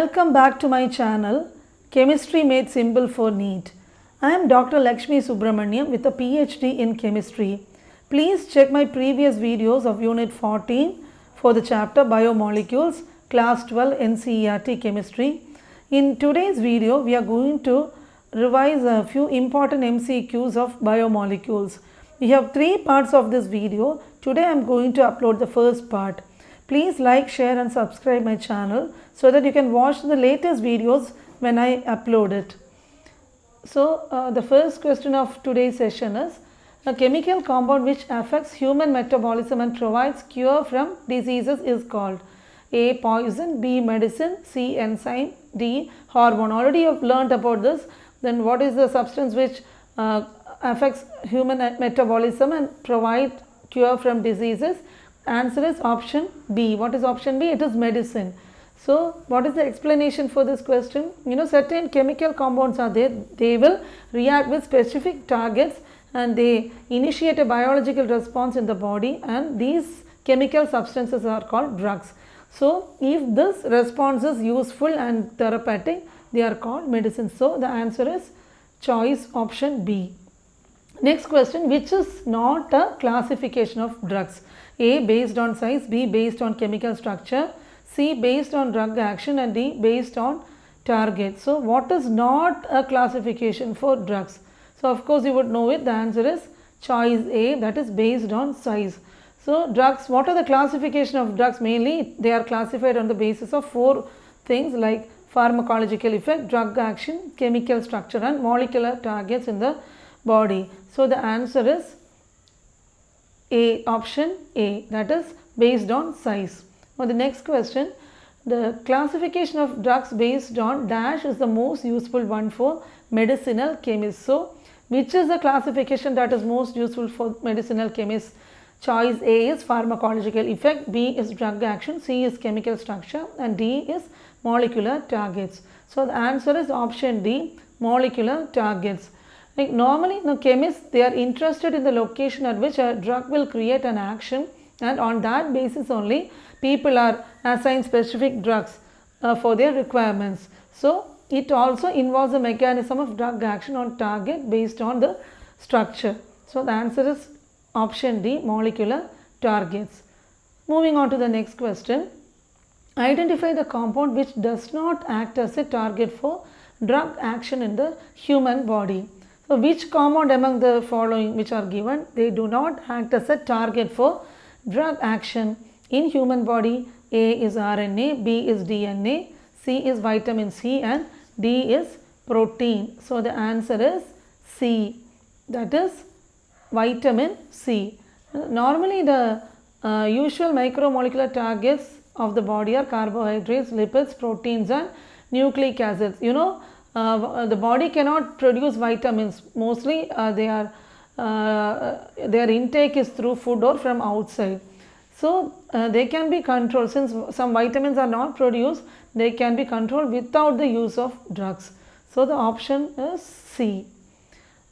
Welcome back to my channel Chemistry Made Simple for NEET. I am Dr. Lakshmi Subramaniam with a PhD in chemistry. Please check my previous videos of Unit 14 for the chapter Biomolecules, Class 12 NCERT Chemistry. In today's video, we are going to revise a few important MCQs of biomolecules. We have three parts of this video. Today I am going to upload the first part. Please like, share and subscribe my channel so that you can watch the latest videos when I upload it. So the first question of today's session is a chemical compound which affects human metabolism and provides cure from diseases is called A. Poison, B. Medicine, C. Enzyme, D. Hormone. Already you have learnt about this. Then what is the substance which affects human metabolism and provide cure from diseases? Answer is option B. What is option B? It is medicine. So what is the explanation for this question? Certain chemical compounds are there. They will react with specific targets and they initiate a biological response in the body, and these chemical substances are called drugs. So if this response is useful and therapeutic, they are called medicine. So the answer is choice option B. Next question, which is not a classification of drugs? A. Based on size, B. Based on chemical structure, C. Based on drug action, and D. Based on target. So what is not a classification for drugs? So of course you would know it. The answer is choice A, that is based on size. So drugs, what are the classification of drugs? Mainly they are classified on the basis of four things like pharmacological effect, drug action, chemical structure and molecular targets in the body. So the answer is A, option A, that is based on size. Now the next question, the classification of drugs based on dash is the most useful one for medicinal chemists. So which is the classification that is most useful for medicinal chemists? Choice A is pharmacological effect, B is drug action, C is chemical structure and D is molecular targets. So the answer is option D, molecular targets. Like normally chemists, they are interested in the location at which a drug will create an action, and on that basis only people are assigned specific drugs for their requirements. So it also involves a mechanism of drug action on target based on the structure. So the answer is option D, molecular targets. Moving on to the next question. Identify the compound which does not act as a target for drug action in the human body. So which compound among the following which are given, they do not act as a target for drug action in human body? A is RNA, B is DNA, C is vitamin C and D is protein. So the answer is C, that is vitamin C. Normally the usual macromolecular targets of the body are carbohydrates, lipids, proteins and nucleic acids. The body cannot produce vitamins. Mostly their intake is through food or from outside. So they can be controlled. Since some vitamins are not produced, they can be controlled without the use of drugs. So the option is C.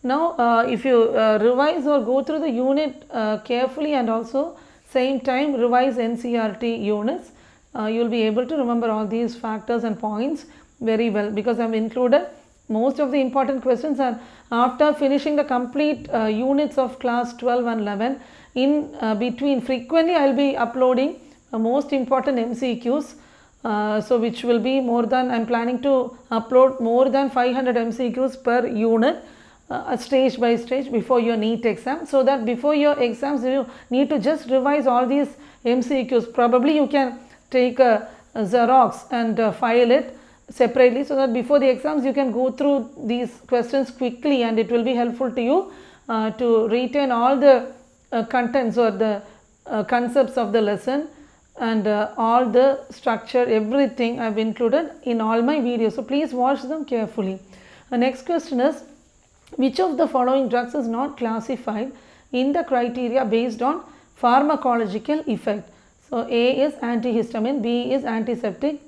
Now if you revise or go through the unit carefully and also same time revise NCERT units, you will be able to remember all these factors and points very well, because I have included most of the important questions, and after finishing the complete units of class 12 and 11, in between frequently I will be uploading most important MCQs, so which will be more than, I am planning to upload more than 500 MCQs per unit, stage by stage before your NEET exam, so that before your exams you need to just revise all these MCQs. Probably you can take a Xerox and file it separately, so that before the exams you can go through these questions quickly, and it will be helpful to you to retain all the contents or the concepts of the lesson, and all the structure, everything I have included in all my videos. So please watch them carefully. The next question is, which of the following drugs is not classified in the criteria based on pharmacological effect? So A is antihistamine, B is antiseptic,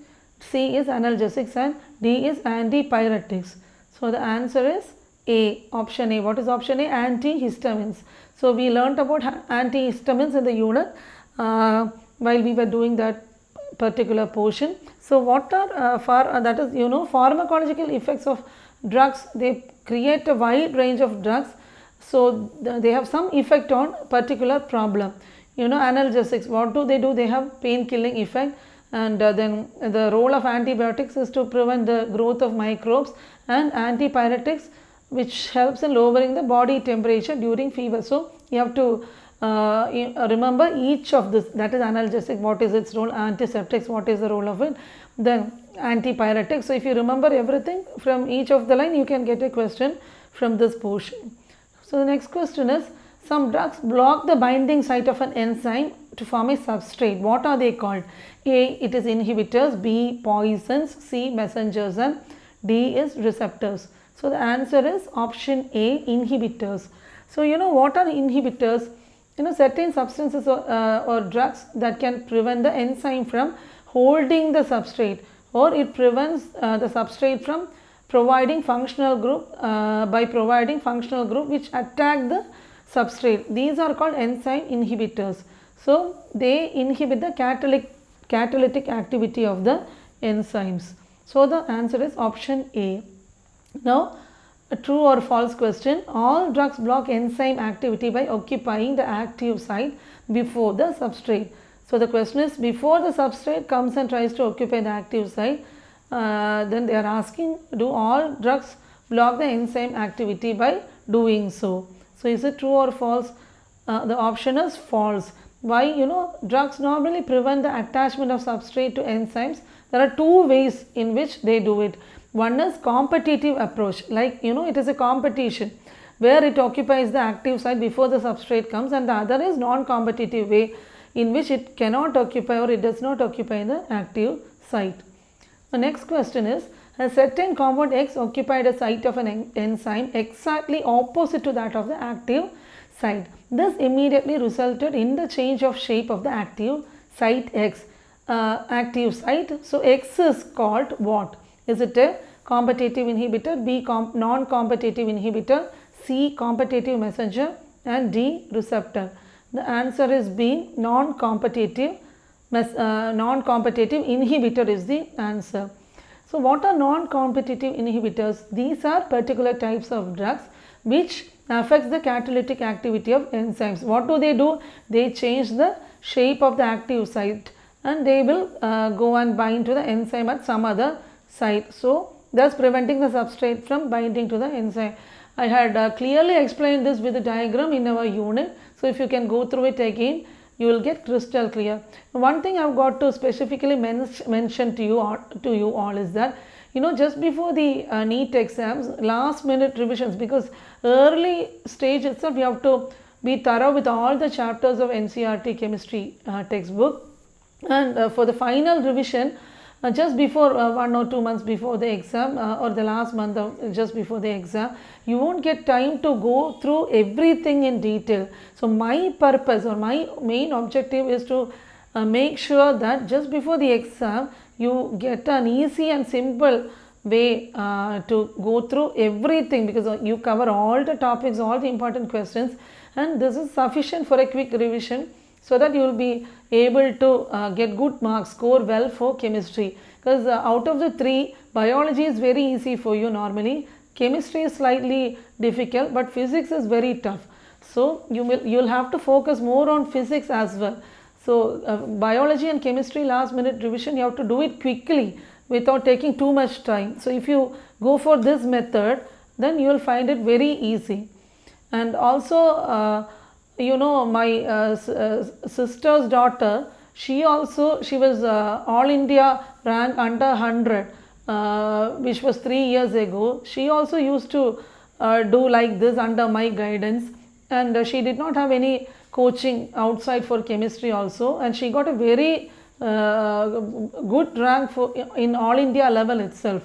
C is analgesics and D is antipyretics. So the answer is A, option A. What is option A? Antihistamines. So we learnt about antihistamines in the unit while we were doing that particular portion. So what are that is, pharmacological effects of drugs. They create a wide range of drugs, so they have some effect on particular problem. Analgesics, what do? They have pain killing effect, and then the role of antibiotics is to prevent the growth of microbes, and antipyretics, which helps in lowering the body temperature during fever. So you have to remember each of this. That is analgesic, what is its role, antiseptics, what is the role of it, then antipyretics. So if you remember everything from each of the line, you can get a question from this portion. So the next question is, some drugs block the binding site of an enzyme to form a substrate. What are they called? A, it is inhibitors, B, poisons, C, messengers, and D is receptors. So the answer is option A, inhibitors. So what are inhibitors? Certain substances or drugs that can prevent the enzyme from holding the substrate, or it prevents the substrate from providing functional group by providing functional group which attack the substrate. These are called enzyme inhibitors. So they inhibit the catalytic activity of the enzymes. So the answer is option A. Now a true or false question. All drugs block enzyme activity by occupying the active site before the substrate. So the question is, before the substrate comes and tries to occupy the active site, then they are asking, do all drugs block the enzyme activity by doing so? So is it true or false? The option is false. Why? Drugs normally prevent the attachment of substrate to enzymes. There are two ways in which they do it. One is competitive approach, like it is a competition where it occupies the active site before the substrate comes, and the other is non-competitive way in which it cannot occupy or it does not occupy the active site. The next question is, a certain compound X occupied a site of an enzyme exactly opposite to that of the active site. This immediately resulted in the change of shape of the active site X. Active site. So X is called what? Is it a competitive inhibitor, B non-competitive inhibitor, C competitive messenger, and D receptor? The answer is B, non-competitive inhibitor is the answer. So what are non-competitive inhibitors? These are particular types of drugs which affects the catalytic activity of enzymes. What do? They change the shape of the active site, and they will go and bind to the enzyme at some other site. So thus preventing the substrate from binding to the enzyme. I had clearly explained this with the diagram in our unit. So if you can go through it again, you will get crystal clear. One thing I have got to specifically mention to you all is that just before the NEET exams, last minute revisions, because early stage itself you have to be thorough with all the chapters of NCERT chemistry textbook, and for the final revision just before 1 or 2 months before the exam or the last month of just before the exam, you won't get time to go through everything in detail. So my purpose or my main objective is to make sure that just before the exam you get an easy and simple way to go through everything, because you cover all the topics, all the important questions, and this is sufficient for a quick revision, so that you will be able to get good marks, score well for chemistry. Because out of the 3, biology is very easy for you normally, chemistry is slightly difficult, but physics is very tough. So you will have to focus more on physics as well. So biology and chemistry last minute revision, you have to do it quickly without taking too much time. So if you go for this method, then you will find it very easy. And also my sister's daughter, she was all India rank under 100, which was 3 years ago. She also used to do like this under my guidance, and she did not have any coaching outside for chemistry also, and she got a very good rank in all India level itself.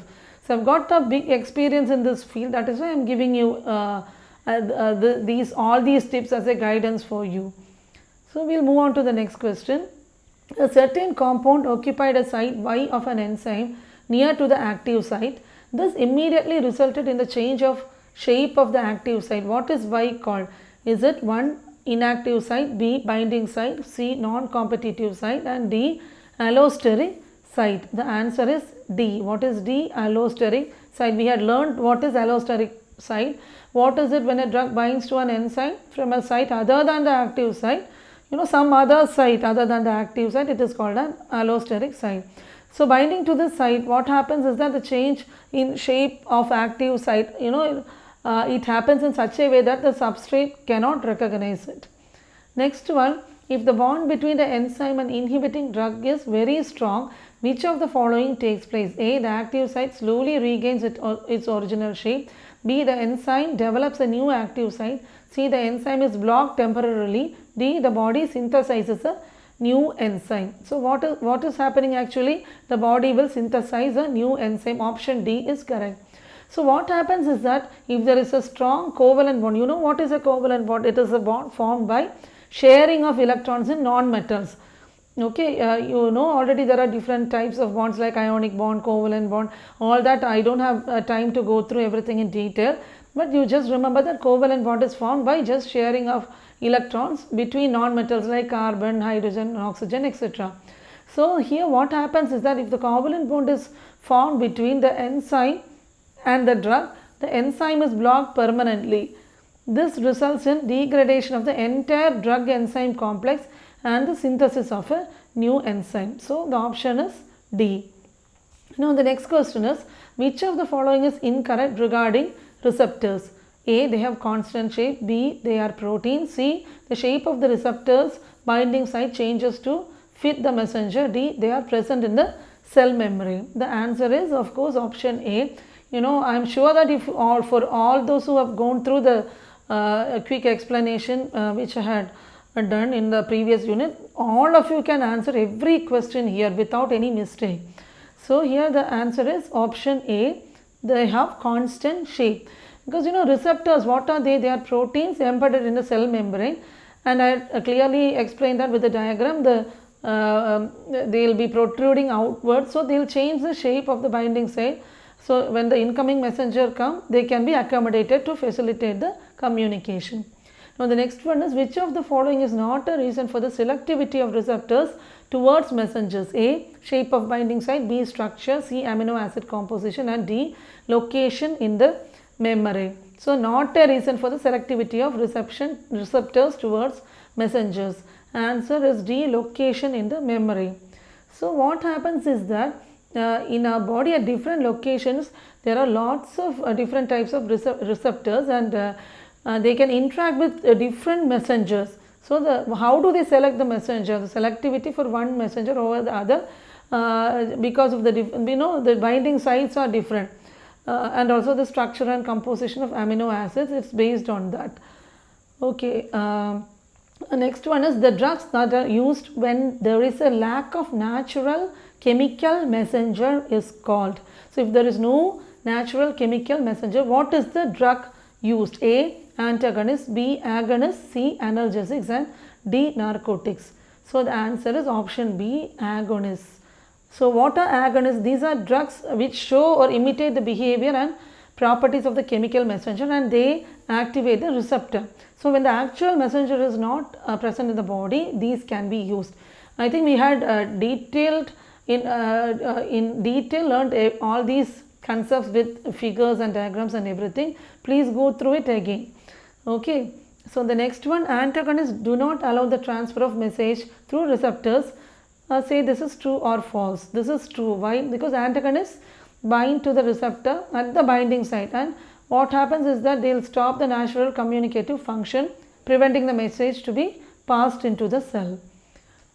So I've got a big experience in this field. That is why I'm giving you all these tips as a guidance for you. So we'll move on to the next question. A certain compound occupied a site Y of an enzyme near to the active site. This immediately resulted in the change of shape of the active site. What is Y called? Is it 1 inactive site, B binding site, C non-competitive site, and D allosteric site. The answer is D. What is D? Allosteric site. We had learned what is allosteric site. What is it when a drug binds to an enzyme from a site other than the active site? Some other site other than the active site, it is called an allosteric site. So binding to this site, what happens is that the change in shape of active site, it happens in such a way that the substrate cannot recognize it. Next one, if the bond between the enzyme and inhibiting drug is very strong, which of the following takes place? A. The active site slowly regains its original shape. B. The enzyme develops a new active site. C. The enzyme is blocked temporarily. D. The body synthesizes a new enzyme. So what is happening actually? The body will synthesize a new enzyme. Option D is correct. So what happens is that if there is a strong covalent bond, what is a covalent bond? It is a bond formed by sharing of electrons in non-metals. Okay, already there are different types of bonds like ionic bond, covalent bond, all that I don't have time to go through everything in detail, but you just remember that covalent bond is formed by just sharing of electrons between non-metals like carbon, hydrogen, oxygen, etc. So here what happens is that if the covalent bond is formed between the enzyme and the drug, the enzyme is blocked permanently. This results in degradation of the entire drug enzyme complex and the synthesis of a new enzyme. So the option is D. Now the next question is, which of the following is incorrect regarding receptors? A. They have constant shape. B. They are protein. C. The shape of the receptors binding site changes to fit the messenger. D. They are present in the cell membrane. The answer is of course option A. I am sure that for all those who have gone through the quick explanation which I had done in the previous unit, all of you can answer every question here without any mistake. So here the answer is option A. They have constant shape, because receptors, what are they? They are proteins embedded in the cell membrane, and I clearly explained that with the diagram. They will be protruding outwards, so they will change the shape of the binding site. So when the incoming messenger comes, they can be accommodated to facilitate the communication. Now the next one is, which of the following is not a reason for the selectivity of receptors towards messengers? A. Shape of binding site. B. Structure. C. Amino acid composition. And D. Location in the membrane. So not a reason for the selectivity of receptors towards messengers. Answer is D. Location in the membrane. So what happens is that in our body at different locations there are lots of different types of receptors, and they can interact with different messengers. So how do they select the messenger? The selectivity for one messenger over the other, because of the binding sites are different, and also the structure and composition of amino acids, it's based on that. Okay, next one is the drugs that are used when there is a lack of natural chemical messenger is called. So if there is no natural chemical messenger, what is the drug used? A. Antagonists. B. Agonists. C. Analgesics. And D. Narcotics. So the answer is option B. Agonists. So what are agonists? These are drugs which show or imitate the behavior and properties of the chemical messenger, and they activate the receptor. So when the actual messenger is not present in the body, these can be used. I think we had in detail learned all these concepts with figures and diagrams and everything. Please go through it again. Okay, so the next one, antagonists do not allow the transfer of message through receptors. Say this is true or false. This is true. Why? Because antagonists bind to the receptor at the binding site, and what happens is that they will stop the natural communicative function, preventing the message to be passed into the cell.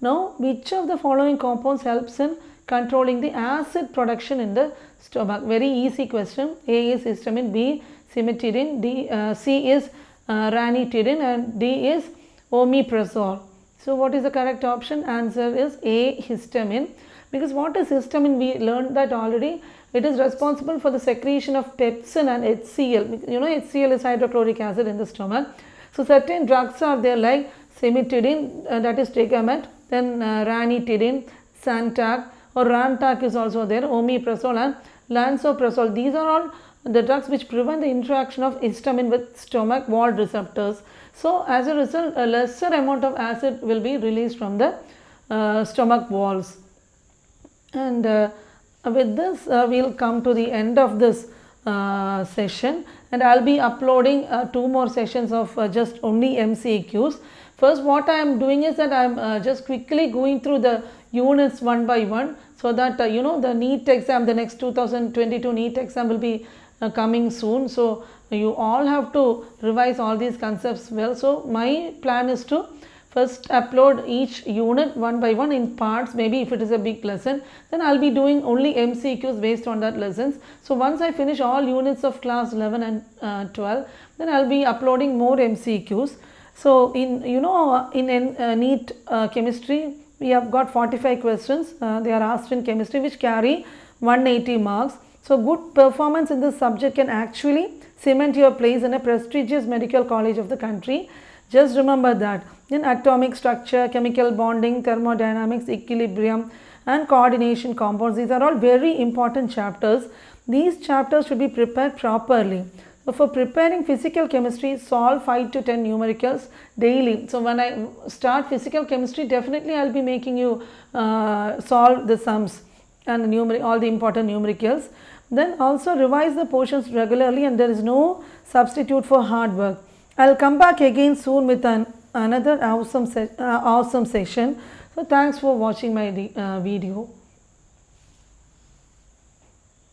Now, which of the following compounds helps in controlling the acid production in the stomach? Very easy question. A is histamine, B cimetidine, C is ranitidine, and D is omeprazole. So what is the correct option? Answer is A, histamine. Because what is histamine? We learned that already. It is responsible for the secretion of pepsin and HCl. HCl is hydrochloric acid in the stomach. So certain drugs are there like cimetidine, that is Tegamet, then ranitidine, Santac, or Rantac is also there, omeprazole and lansoprazole. These are all the drugs which prevent the interaction of histamine with stomach wall receptors. So as a result, a lesser amount of acid will be released from the stomach walls. And with this, we'll come to the end of this session, and I'll be uploading 2 more sessions of just only MCQs. First, what I am doing is that I am just quickly going through the units one by one, so that the NEET exam, the next 2022 NEET exam will be coming soon. So you all have to revise all these concepts well. So my plan is to first upload each unit one by one in parts. Maybe if it is a big lesson, then I'll be doing only MCQs based on that lessons. So once I finish all units of class 11 and 12, then I'll be uploading more MCQs. So in NEET chemistry, we have got 45 questions. They are asked in chemistry, which carry 180 marks. So good performance in this subject can actually cement your place in a prestigious medical college of the country. Just remember that. In atomic structure, chemical bonding, thermodynamics, equilibrium and coordination compounds, these are all very important chapters. These chapters should be prepared properly. So for preparing physical chemistry, solve 5 to 10 numericals daily. So when I start physical chemistry, definitely I'll be making you solve the sums and all the important numericals. Then also revise the portions regularly, and there is no substitute for hard work. I'll come back again soon with another awesome session. So thanks for watching my video.